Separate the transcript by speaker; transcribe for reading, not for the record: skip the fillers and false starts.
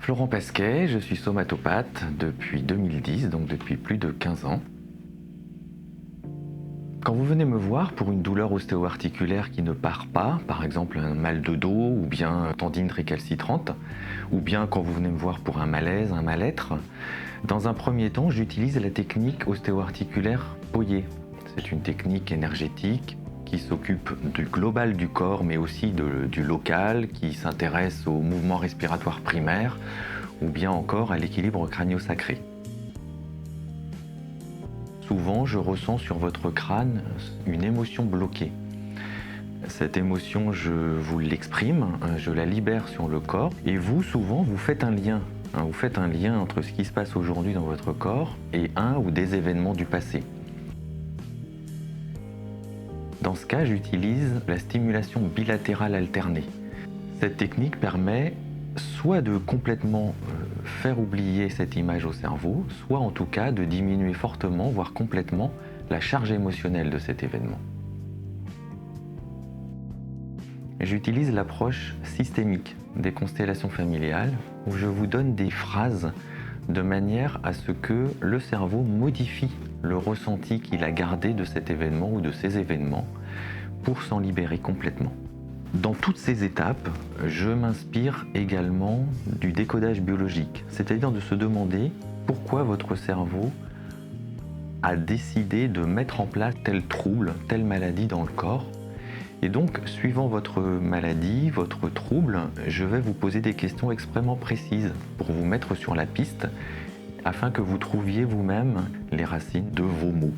Speaker 1: Florent Pasquet, je suis somatopathe depuis 2010, donc depuis plus de 15 ans. Quand vous venez me voir pour une douleur ostéo-articulaire qui ne part pas, par exemple un mal de dos ou bien tendine récalcitrante, ou bien quand vous venez me voir pour un malaise, un mal-être, dans un premier temps, j'utilise la technique ostéo-articulaire Poyer. C'est une technique énergétique qui s'occupe du global du corps, mais aussi du local, qui s'intéresse aux mouvements respiratoires primaires, ou bien encore à l'équilibre crânio-sacré. Souvent, je ressens sur votre crâne une émotion bloquée. Cette émotion, je vous l'exprime, je la libère sur le corps, et vous, souvent, vous faites un lien. Vous faites un lien entre ce qui se passe aujourd'hui dans votre corps et un ou des événements du passé. Dans ce cas, j'utilise la stimulation bilatérale alternée. Cette technique permet soit de complètement faire oublier cette image au cerveau, soit en tout cas de diminuer fortement, voire complètement, la charge émotionnelle de cet événement. J'utilise l'approche systémique des constellations familiales, où je vous donne des phrases de manière à ce que le cerveau modifie le ressenti qu'il a gardé de cet événement ou de ces événements pour s'en libérer complètement. Dans toutes ces étapes, je m'inspire également du décodage biologique, c'est-à-dire de se demander pourquoi votre cerveau a décidé de mettre en place tel trouble, telle maladie dans le corps. Et donc, suivant votre maladie, votre trouble, je vais vous poser des questions extrêmement précises pour vous mettre sur la piste afin que vous trouviez vous-même les racines de vos maux.